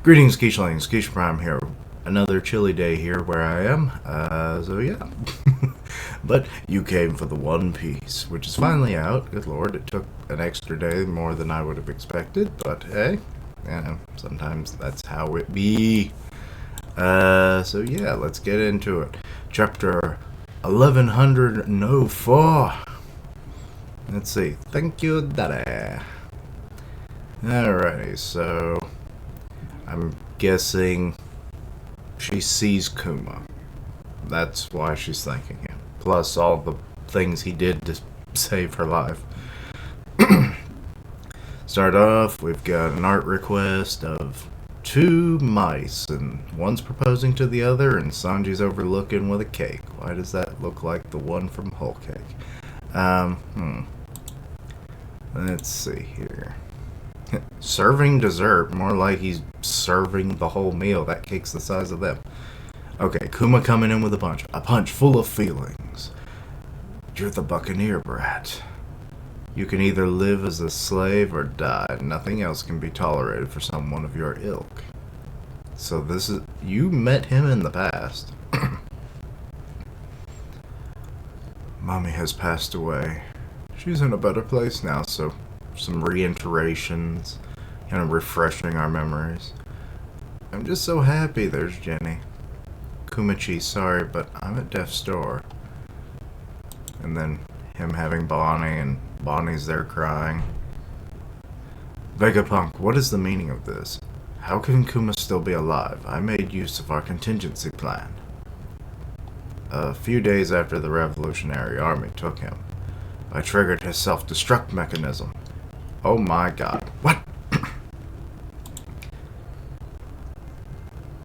Greetings, Keishlings. Keish Prime here. Another chilly day here where I am. So yeah. But you came for the One Piece, which is finally out. Good lord, it took an extra day more than I would have expected, but hey, sometimes that's how it be. So yeah, let's get into it. Chapter 1104. Let's see. Thank you, Daddy. Alrighty, so I'm guessing she sees Kuma. That's why she's thanking him. Plus all the things he did to save her life. Start off, we've got an art request of two mice, and one's proposing to the other, and Sanji's overlooking with a cake. Why does that look like the one from Whole Cake? Let's see here. Serving dessert, more like he's serving the whole meal. That cake's the size of them. Okay, Kuma coming in with a punch full of feelings. You're the Buccaneer brat. You can either live as a slave or die. Nothing else can be tolerated for someone of your ilk. So this is... You met him in the past. Mommy has passed away. She's in a better place now, so some reiterations, kind of refreshing our memories. I'm just so happy there's Jenny. Kumachi, sorry, but I'm at death's door. And then him having Bonnie, and Bonnie's there crying. Vegapunk, what is the meaning of this? How can Kuma still be alive? I made use of our contingency plan. A few days after the Revolutionary Army took him, I triggered his self-destruct mechanism. Oh my god. What?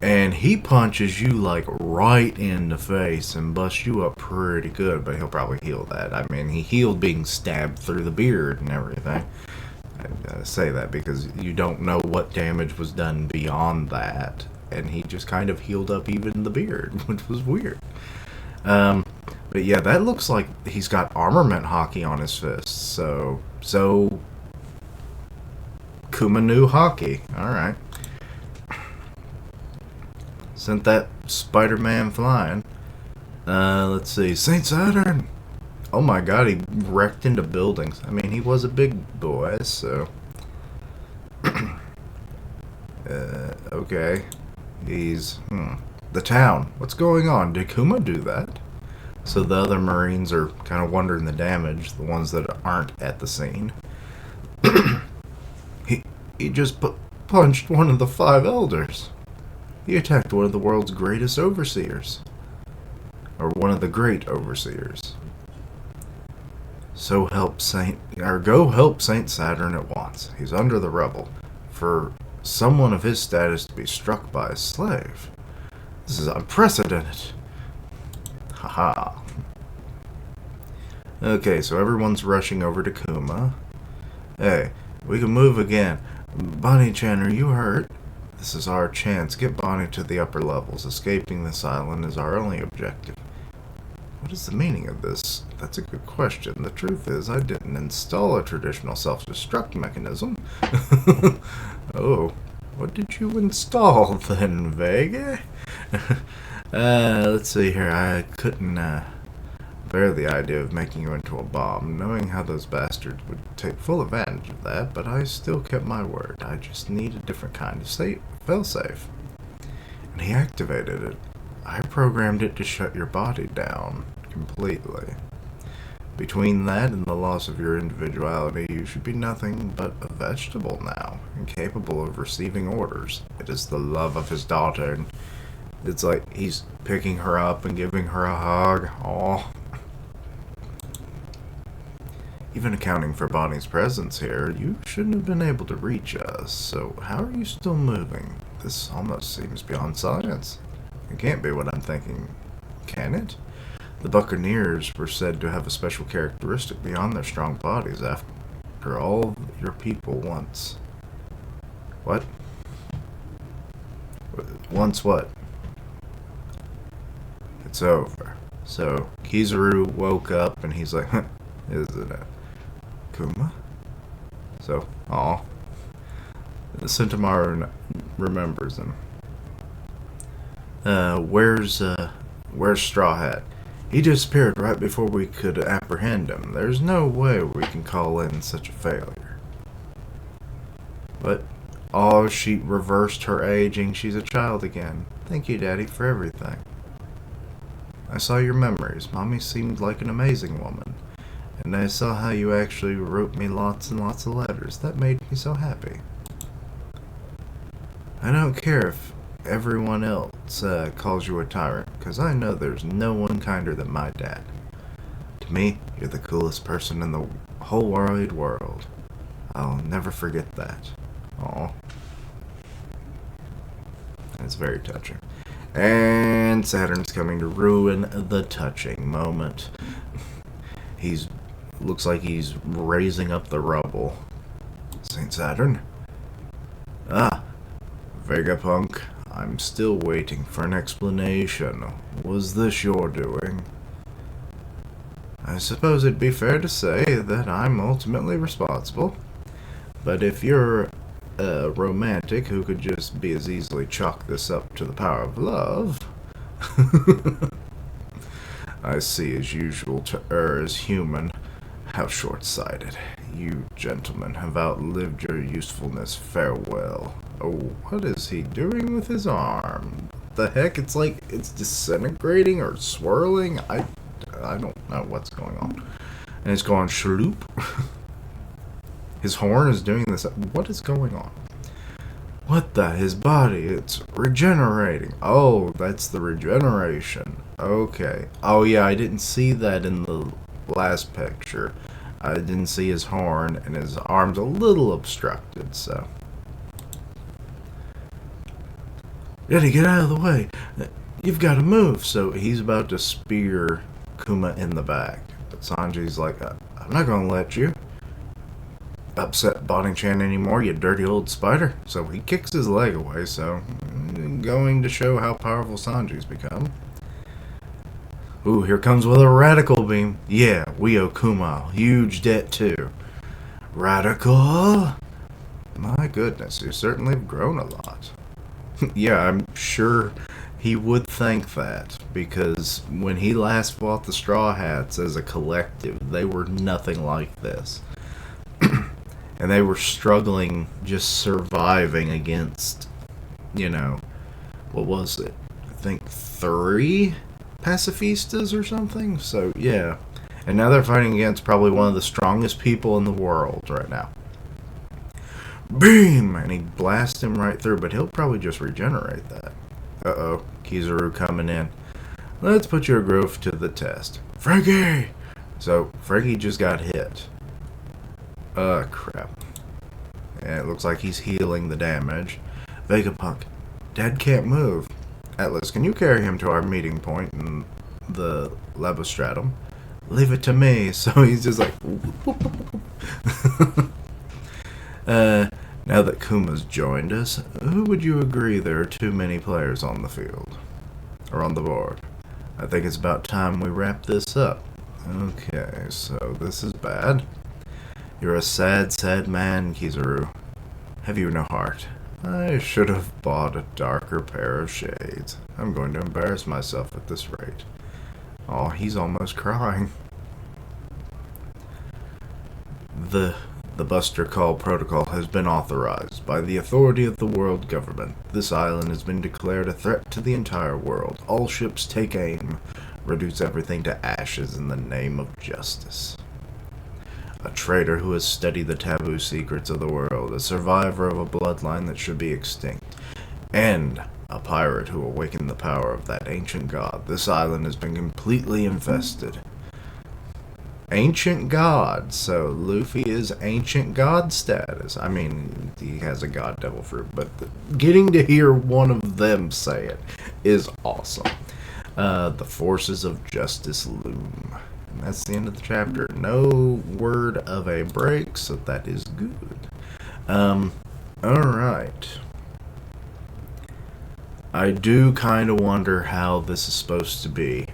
And he punches you like right in the face and busts you up pretty good, but he'll probably heal that. I mean, he healed being stabbed through the beard and everything. I say that because you don't know what damage was done beyond that, and he just kind of healed up even the beard, which was weird. But yeah, that looks like he's got armament hockey on his fists, so Kuma knew hockey. Alright. Sent that Spider-Man flying. Let's see. Saint Saturn! Oh my god, he wrecked into buildings. I mean, he was a big boy, so... okay. He's... The town. What's going on? Did Kuma do that? So the other Marines are kind of wondering the damage, the ones that aren't at the scene. He just punched one of the 5 elders. He attacked one of the world's greatest overseers. Or one of the great overseers. Go help Saint Saturn at once. He's under the rubble. For someone of his status to be struck by a slave. This is unprecedented. Haha. Okay, so everyone's rushing over to Kuma. Hey, we can move again. Bonnie-chan, are you hurt? This is our chance. Get Bonnie to the upper levels. Escaping this island is our only objective. What is the meaning of this? That's a good question. The truth is, I didn't install a traditional self-destruct mechanism. Oh, what did you install then, Vega? Let's see here. I couldn't bear the idea of making you into a bomb, knowing how those bastards would take full advantage of that, but I still kept my word. I just need a different kind of failsafe. And he activated it. I programmed it to shut your body down completely. Between that and the loss of your individuality, you should be nothing but a vegetable now, incapable of receiving orders. It is the love of his daughter, and it's like he's picking her up and giving her a hug. Aww. Even accounting for Bonnie's presence here, you shouldn't have been able to reach us, so how are you still moving? This almost seems beyond science. It can't be what I'm thinking, can it? The Buccaneers were said to have a special characteristic beyond their strong bodies after all your people once. What? Once what? It's over. So, Kizaru woke up and he's like, isn't it? Kuma? So, aw. Centaur remembers him. Where's Straw Hat? He disappeared right before we could apprehend him. There's no way we can call in such a failure. But, oh, she reversed her aging. She's a child again. Thank you, Daddy, for everything. I saw your memories. Mommy seemed like an amazing woman. And I saw how you actually wrote me lots and lots of letters. That made me so happy. I don't care if everyone else calls you a tyrant, because I know there's no one kinder than my dad. To me, you're the coolest person in the whole wide world. I'll never forget that. Aw. That's very touching. And Saturn's coming to ruin the touching moment. Looks like he's raising up the rubble. Saint Saturn? Ah, Vegapunk. I'm still waiting for an explanation. Was this your doing? I suppose it'd be fair to say that I'm ultimately responsible. But if you're a romantic who could just be as easily chalk this up to the power of love... I see as usual to err as human. How short-sighted. You gentlemen have outlived your usefulness. Farewell. Oh, what is he doing with his arm? The heck? It's like it's disintegrating or swirling. I don't know what's going on. And it's going shloop. His horn is doing this. What is going on? What the? His body, it's regenerating. Oh, that's the regeneration. Okay. Oh, yeah, I didn't see that in the last picture. I didn't see his horn, and his arm's a little obstructed, so. Daddy, get out of the way. You've got to move. So he's about to spear Kuma in the back. But Sanji's like, I'm not going to let you upset Bonnie-chan anymore, you dirty old spider. So he kicks his leg away, so going to show how powerful Sanji's become. Ooh, here comes with a radical beam. Yeah, we owe Kuma a huge debt too. Radical? My goodness, you certainly have grown a lot. Yeah, I'm sure he would think that, because when he last fought the Straw Hats as a collective, they were nothing like this. And they were struggling, just surviving against, what was it? I think 3 pacifistas or something? So, yeah. And now they're fighting against probably one of the strongest people in the world right now. Beam! And he blasts him right through, but he'll probably just regenerate that. Uh-oh. Kizaru coming in. Let's put your growth to the test. Frankie! So, Frankie just got hit. Crap. And it looks like he's healing the damage. Vegapunk. Dad can't move. Atlas, can you carry him to our meeting point in the Labostratum? Leave it to me. So he's just like... Now that Kuma's joined us, who would you agree there are too many players on the field? Or on the board? I think it's about time we wrap this up. Okay, so this is bad. You're a sad, sad man, Kizaru. Have you no heart? I should have bought a darker pair of shades. I'm going to embarrass myself at this rate. Oh, he's almost crying. The Buster Call Protocol has been authorized by the authority of the world government. This island has been declared a threat to the entire world. All ships take aim. Reduce everything to ashes in the name of justice. A traitor who has studied the taboo secrets of the world, a survivor of a bloodline that should be extinct, and a pirate who awakened the power of that ancient god. This island has been completely infested. Ancient god, so Luffy is ancient god status. I mean, he has a god devil fruit, but getting to hear one of them say it is awesome. The forces of justice loom. And that's the end of the chapter. No word of a break, so that is good. Alright. I do kind of wonder how this is supposed to be.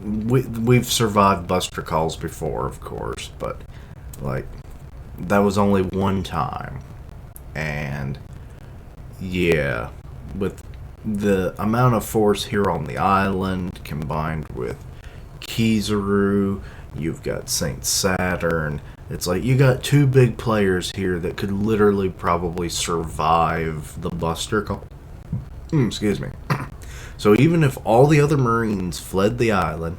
We've survived Buster Calls before, of course, but, that was only one time. And yeah, with the amount of force here on the island combined with Kizaru, you've got Saint Saturn. It's like you got two big players here that could literally probably survive the Buster call. Excuse me. So even if all the other Marines fled the island,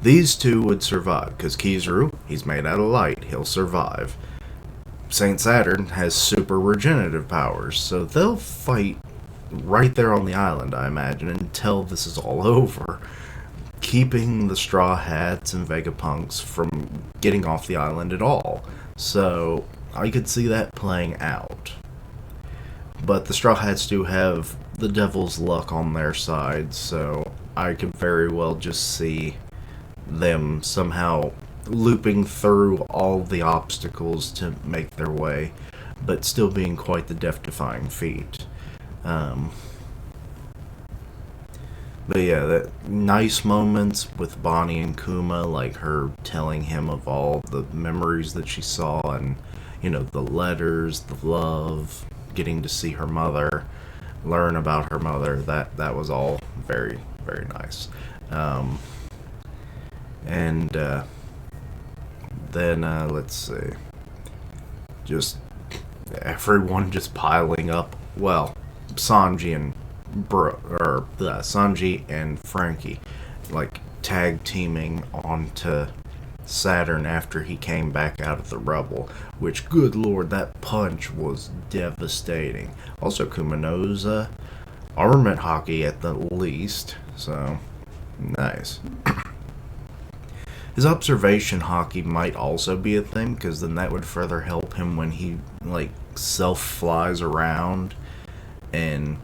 these two would survive. Because Kizaru, he's made out of light. He'll survive. Saint Saturn has super regenerative powers. So they'll fight right there on the island, I imagine, until this is all over. Keeping the Straw Hats and Vegapunks from getting off the island at all. So I could see that playing out. But the Straw Hats do have the Devil's Luck on their side, so I could very well just see them somehow looping through all the obstacles to make their way, but still being quite the death-defying feat. But yeah, that nice moments with Bonnie and Kuma, like her telling him of all the memories that she saw, and the letters, the love, getting to see her mother, learn about her mother. That was all very, very nice. And then let's see, just everyone just piling up. Well, Sanji and Sanji and Frankie, like tag teaming onto Saturn after he came back out of the rubble, which, good lord, that punch was devastating. Also, Kumanoza, armament hockey at the least, so nice. His observation hockey might also be a thing, because then that would further help him when he, self-flies around, and,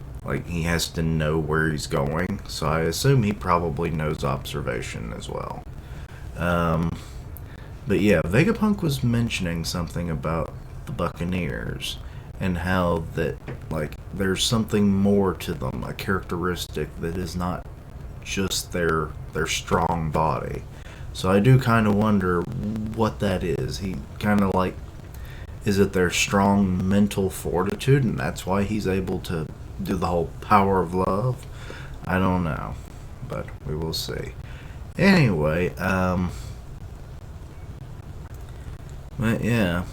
he has to know where he's going, so I assume he probably knows observation as well. But yeah, Vegapunk was mentioning something about the Buccaneers, and how that, there's something more to them, a characteristic that is not just their strong body. So I do kind of wonder what that is. He kind of is it their strong mental fortitude, and that's why he's able to do the whole power of love? I don't know, but we will see. Anyway, but yeah,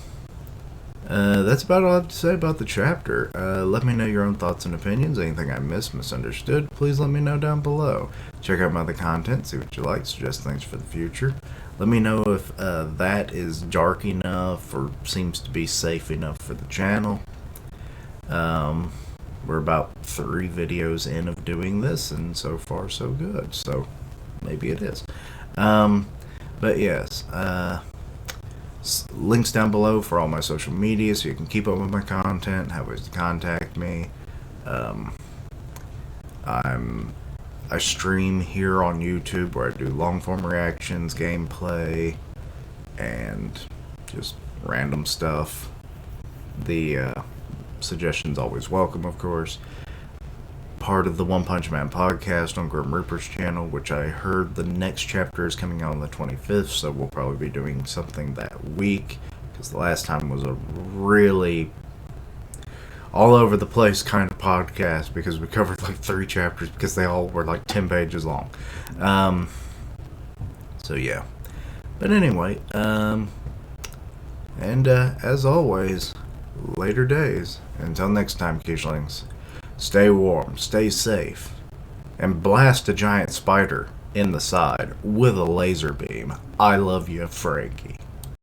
that's about all I have to say about the chapter. Let me know your own thoughts and opinions. Anything I missed, misunderstood, please let me know down below. Check out my other content, see what you like, suggest things for the future. Let me know if that is dark enough or seems to be safe enough for the channel. We're about 3 videos in of doing this, and so far so good, so maybe it is. But yes, links down below for all my social media so you can keep up with my content, have ways to contact me. I stream here on YouTube where I do long form reactions, gameplay, and just random stuff. The suggestions always welcome, of course. Part of the One Punch Man podcast on Grim Reaper's channel, which I heard the next chapter is coming out on the 25th, so we'll probably be doing something that week, because the last time was a really all over the place kind of podcast, because we covered 3 chapters because they all were 10 pages long. So yeah. But anyway, and as always, later days. Until next time, Quichling, stay warm, stay safe, and blast a giant spider in the side with a laser beam. I love you, Frankie.